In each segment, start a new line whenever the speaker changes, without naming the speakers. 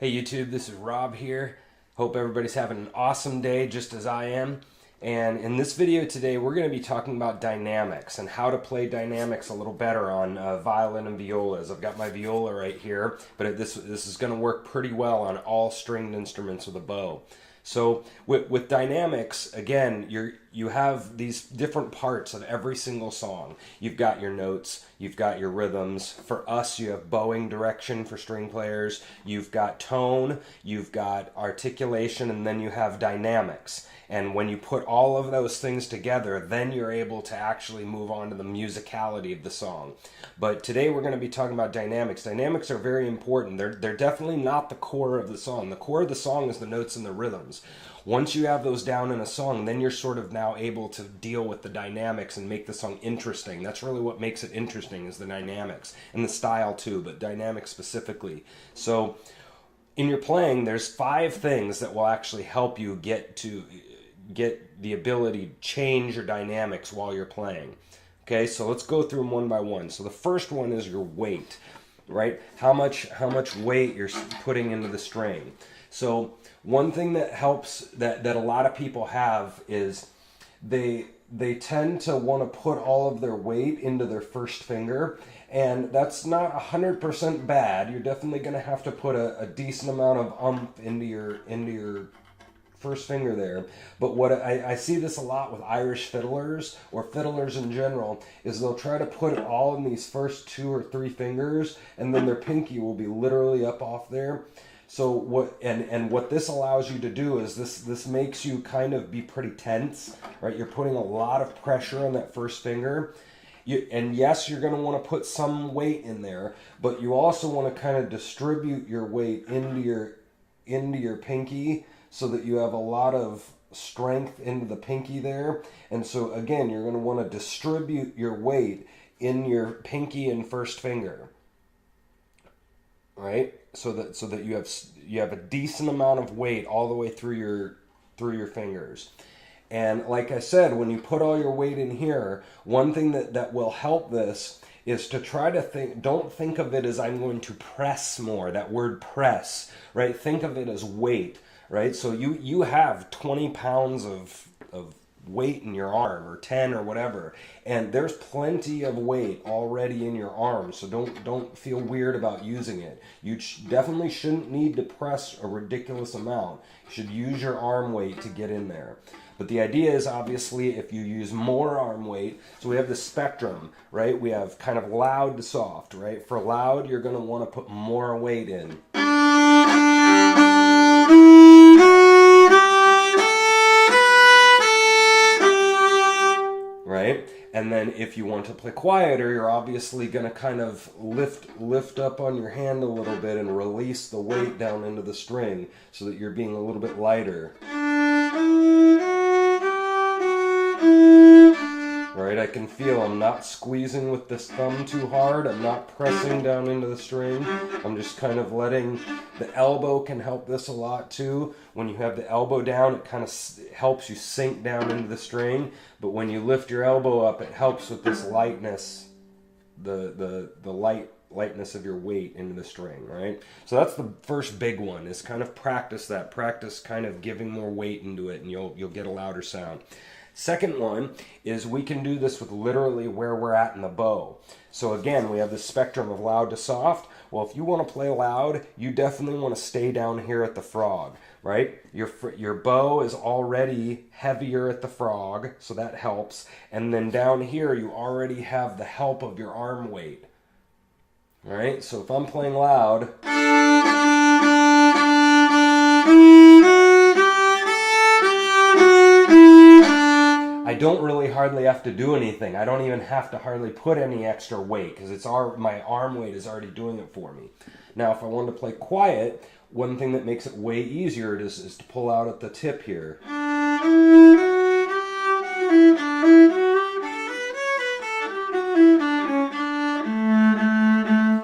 Hey YouTube, this is Rob here. Hope everybody's having an awesome day just as I am. And in this video today, we're going to be talking about dynamics and how to play dynamics a little better on violin and violas. I've got my viola right here, but this is going to work pretty well on all stringed instruments with a bow. So with dynamics, again, you have these different parts of every single song. You've got your notes, you've got your rhythms. For us, you have bowing direction for string players, you've got tone, you've got articulation, and then you have dynamics. And when you put all of those things together, then you're able to actually move on to the musicality of the song. But today we're going to be talking about dynamics. Dynamics are very important. They're definitely not the core of the song. The core of the song is the notes and the rhythms. Once you have those down in a song, then you're sort of now able to deal with the dynamics and make the song interesting. That's really what makes it interesting, is the dynamics. And the style too, but dynamics specifically. So in your playing, there's 5 things that will actually help you get the ability to change your dynamics while you're playing. Okay, so let's go through them one by one. So the first one is your weight, right? How much weight you're putting into the string. So one thing that helps that a lot of people have is they tend to want to put all of their weight into their first finger, and that's not 100% bad. You're definitely going to have to put a decent amount of oomph into your first finger there. But what I see this a lot with Irish fiddlers or fiddlers in general is they'll try to put it all in these first 2 or 3 fingers, and then their pinky will be literally up off there. So what this allows you to do is this makes you kind of be pretty tense, right? You're putting a lot of pressure on that first finger. And yes, you're going to want to put some weight in there, but you also want to kind of distribute your weight into your pinky, so that you have a lot of strength into the pinky there. And so again, you're going to want to distribute your weight in your pinky and first finger, right? So that you have a decent amount of weight all the way through your fingers. And like I said, when you put all your weight in here, one thing that will help this is to try to don't think of it as I'm going to press more, that word press, right? Think of it as weight. Right, so you have 20 pounds of weight in your arm, or 10 or whatever, and there's plenty of weight already in your arm. So don't feel weird about using it. You definitely shouldn't need to press a ridiculous amount. You should use your arm weight to get in there. But the idea is, obviously, if you use more arm weight, so we have the spectrum, right? We have kind of loud to soft, right? For loud, you're going to want to put more weight in. Right? And then if you want to play quieter, you're obviously going to kind of lift up on your hand a little bit and release the weight down into the string so that you're being a little bit lighter. Right? I can feel I'm not squeezing with this thumb too hard. I'm not pressing down into the string. I'm just kind of letting the elbow can help this a lot too. When you have the elbow down, it kind of helps you sink down into the string. But when you lift your elbow up, it helps with this lightness, the lightness of your weight into the string, right? So that's the first big one, is kind of practice that. Practice kind of giving more weight into it, and you'll get a louder sound. Second one is we can do this with literally where we're at in the bow. So again, we have the spectrum of loud to soft. Well, if you want to play loud, you definitely want to stay down here at the frog, right? Your bow is already heavier at the frog, so that helps. And then down here, you already have the help of your arm weight, right? So if I'm playing loud, I don't really hardly have to do anything. I don't even have to hardly put any extra weight, because my arm weight is already doing it for me. Now, if I wanted to play quiet, one thing that makes it way easier is to pull out at the tip here.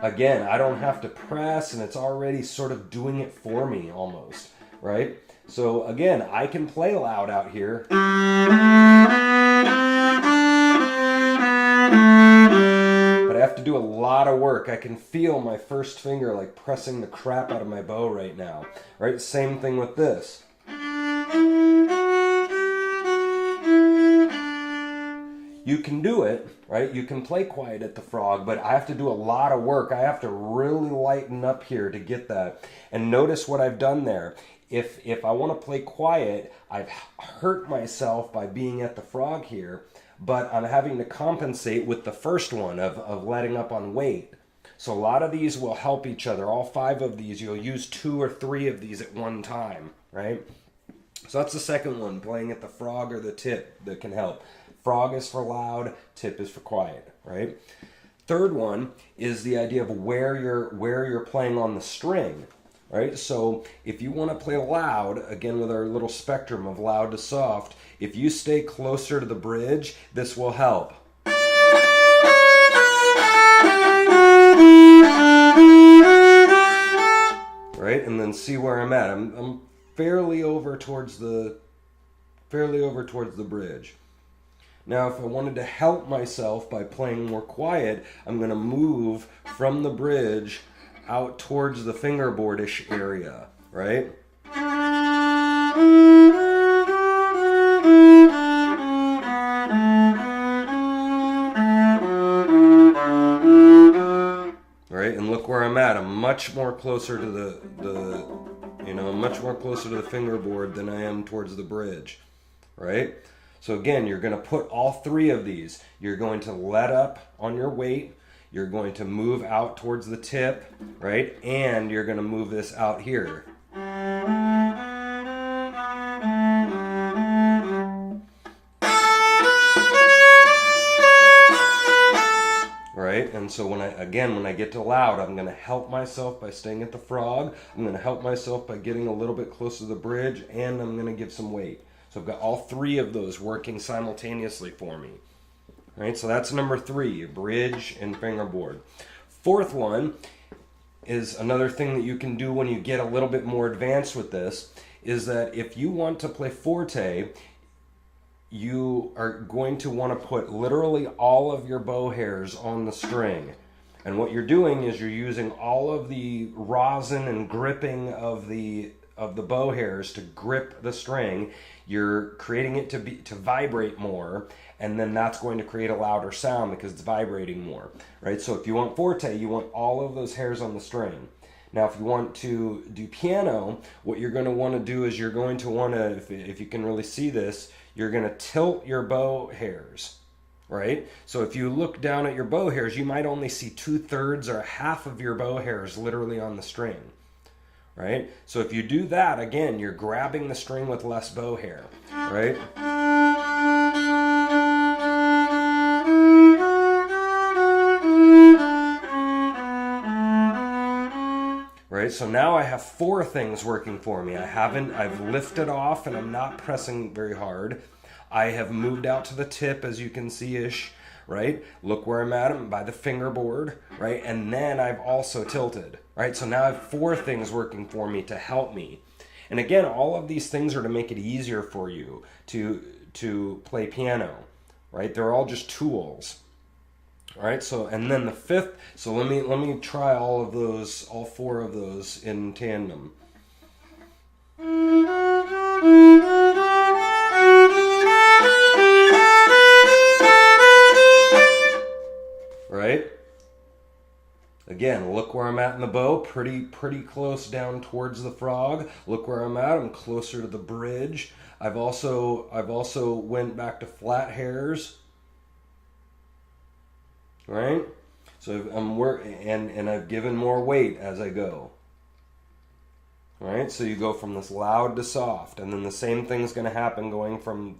Again, I don't have to press, and it's already sort of doing it for me almost, right? So again, I can play loud out here. But have to do a lot of work. I can feel my first finger like pressing the crap out of my bow right now, right? Same thing with this. You can do it, right? You can play quiet at the frog, but I have to do a lot of work. I have to really lighten up here to get that. And notice what I've done there. If I want to play quiet, I've hurt myself by being at the frog here, but I'm having to compensate with the first one of letting up on weight. So a lot of these will help each other. All 5 of these, you'll use 2 or 3 of these at one time, right? So that's the second one, playing at the frog or the tip that can help. Frog is for loud, tip is for quiet, right? Third one is the idea of where you're playing on the string, right? So if you want to play loud, again with our little spectrum of loud to soft, if you stay closer to the bridge, this will help. Right? And then see where I'm at. I'm fairly over towards the bridge. Now, if I wanted to help myself by playing more quiet, I'm going to move from the bridge out towards the fingerboard-ish area, right? Right, and look where I'm at. I'm much more closer to much more closer to the fingerboard than I am towards the bridge, right? So again, you're going to put all 3 of these. You're going to let up on your weight. You're going to move out towards the tip, right? And you're going to move this out here. Right? And so when I get to loud, I'm going to help myself by staying at the frog. I'm going to help myself by getting a little bit closer to the bridge, and I'm going to give some weight. So I've got all 3 of those working simultaneously for me. All right, so that's number 3, bridge and fingerboard. Fourth one is another thing that you can do when you get a little bit more advanced with this, is that if you want to play forte, you are going to want to put literally all of your bow hairs on the string. And what you're doing is you're using all of the rosin and gripping of the bow hairs to grip the string. You're creating it to vibrate more, and then that's going to create a louder sound because it's vibrating more, right? So if you want forte, you want all of those hairs on the string. Now, if you want to do piano, what you're going to want to do is you're going to want to, if you can really see this, you're going to tilt your bow hairs, right? So if you look down at your bow hairs, you might only see 2/3 or half of your bow hairs literally on the string, right? So if you do that, again, you're grabbing the string with less bow hair, right? Right, so now I have 4 things working for me. I've lifted off and I'm not pressing very hard. I have moved out to the tip, as you can see-ish, right? Look where I'm at, I'm by the fingerboard, right? And then I've also tilted, right? So now I have 4 things working for me to help me. And again, all of these things are to make it easier for you to play piano, right? They're all just tools. All right, so and then the 5th, so let me try all 4 of those in tandem. Right? Again, look where I'm at in the bow, pretty close down towards the frog. Look where I'm at, I'm closer to the bridge. I've also went back to flat hairs. Right? So I'm and I've given more weight as I go. Right? So you go from this loud to soft, and then the same thing's going to happen going from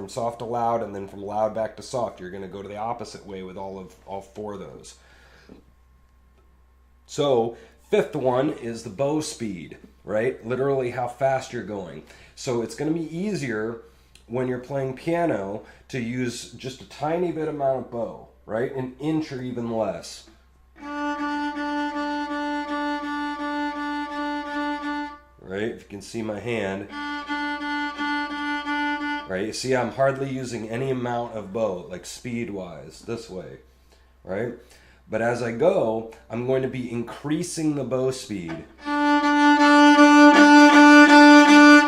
soft to loud, and then from loud back to soft. You're going to go to the opposite way with all 4 of those. So 5th one is the bow speed, right? Literally how fast you're going. So it's going to be easier when you're playing piano to use just a tiny bit amount of bow, right? An inch or even less. Right? If you can see my hand. Right? You see I'm hardly using any amount of bow, like speed-wise, this way. right? But as I go, I'm going to be increasing the bow speed.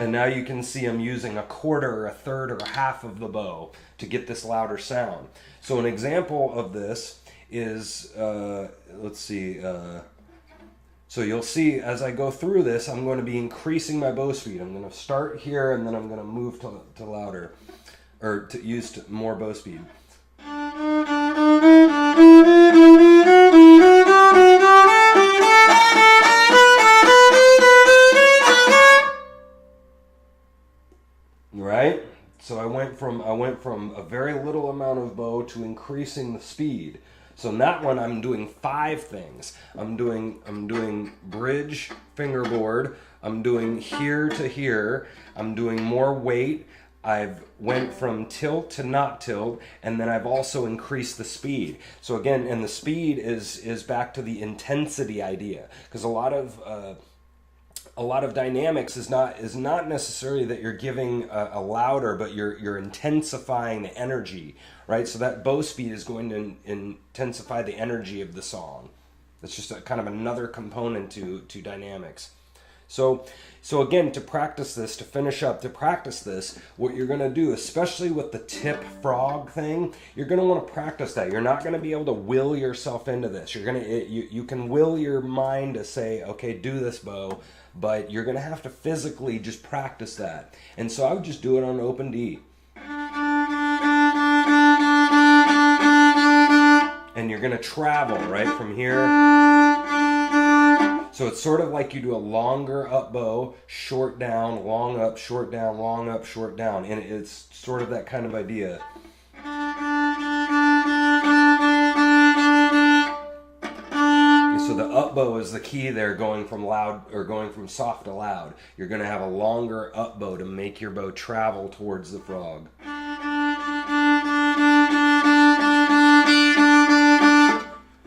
And now you can see I'm using a quarter, or a third, or a half of the bow to get this louder sound. So an example of this is, let's see, so you'll see as I go through this, I'm going to be increasing my bow speed. I'm going to start here and then I'm going to move to louder, or to use more bow speed. Right? So I went from a very little amount of bow to increasing the speed. So in that one I'm doing 5 things. I'm doing bridge, fingerboard, I'm doing here to here, I'm doing more weight, I've went from tilt to not tilt, and then I've also increased the speed. So again, and the speed is back to the intensity idea, because a lot of dynamics is not necessarily that you're giving a louder, but you're intensifying the energy, right? So that bow speed is going to intensify the energy of the song. That's just a kind of another component to dynamics. So again, to practice this, what you're going to do, especially with the tip frog thing, you're going to want to practice that. You're not going to be able to will yourself into this. You can will your mind to say, okay, do this bow, but you're going to have to physically just practice that. And so I would just do it on open D. And you're going to travel, right, from here. So it's sort of like you do a longer up bow, short down, long up, short down, long up, short down. And it's sort of that kind of idea. So the up bow is the key there, going from loud or going from soft to loud. You're going to have a longer up bow to make your bow travel towards the frog.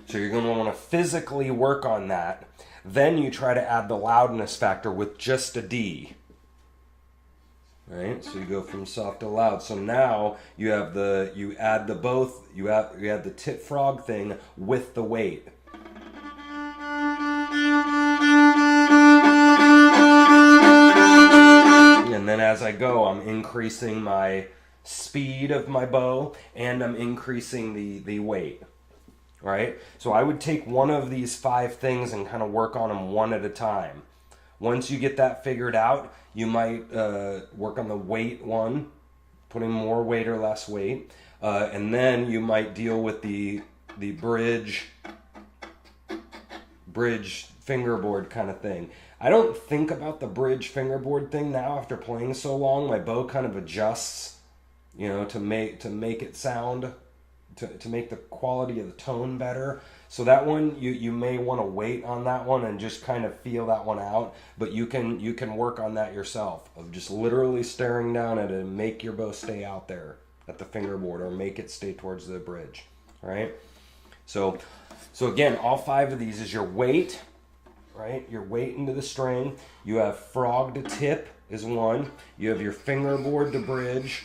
So you're going to want to physically work on that. Then you try to add the loudness factor with just a D. Right? So you go from soft to loud. So now you add the tip frog thing with the weight. And then as I go, I'm increasing my speed of my bow and I'm increasing the weight. Right? So I would take one of these 5 things and kind of work on them one at a time. Once you get that figured out, you might work on the weight one, putting more weight or less weight. And then you might deal with the bridge fingerboard kind of thing. I don't think about the bridge fingerboard thing now after playing so long. My bow kind of adjusts, to make it sound, to make the quality of the tone better. So that one, you may want to wait on that one and just kind of feel that one out. But you can work on that yourself, of just literally staring down at it and make your bow stay out there at the fingerboard, or make it stay towards the bridge. All right. So again, all 5 of these is your weight, right? Your weight into the string. You have frog to tip is one. You have your fingerboard to bridge.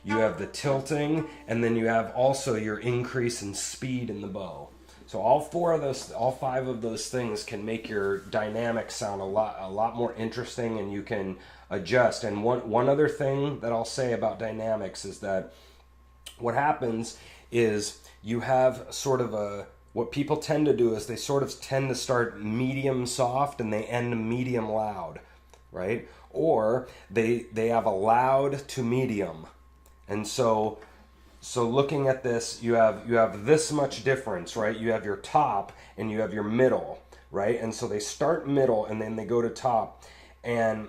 You have the tilting, and then you have also your increase in speed in the bow. So all 5 of those things can make your dynamic sound a lot more interesting, and you can adjust. And one other thing that I'll say about dynamics is that what happens is you have sort of what people tend to do is they sort of tend to start medium soft and they end medium loud, right? Or they have a loud to medium. And so looking at this, you have this much difference, right? You have your top and you have your middle, right? And so they start middle and then they go to top, and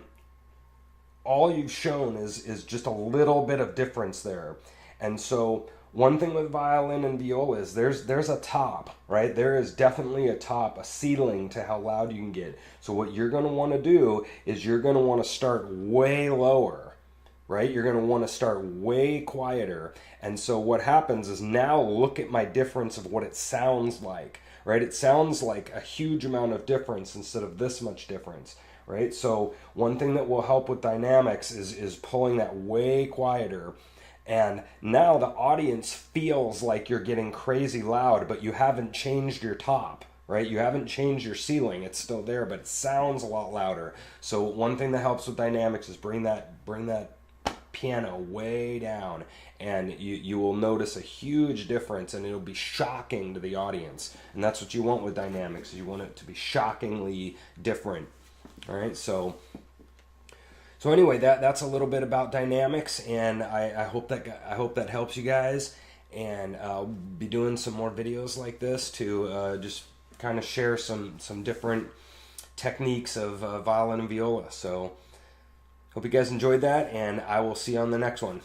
all you've shown is just a little bit of difference there. And so one thing with violin and viola is there's a top, right? There is definitely a top, a ceiling to how loud you can get. So what you're going to want to do is you're going to want to start way lower, right? You're going to want to start way quieter. And so what happens is, now look at my difference of what it sounds like, right? It sounds like a huge amount of difference instead of this much difference, right? So one thing that will help with dynamics is pulling that way quieter. And now the audience feels like you're getting crazy loud, but you haven't changed your top, right? You haven't changed your ceiling. It's still there, but it sounds a lot louder. So one thing that helps with dynamics is bring that piano way down, and you will notice a huge difference, and it'll be shocking to the audience. And that's what you want with dynamics. You want it to be shockingly different. All right, so anyway, that's a little bit about dynamics, and I hope that helps you guys. And I'll be doing some more videos like this to just kind of share some different techniques of violin and viola. So hope you guys enjoyed that, and I will see you on the next one.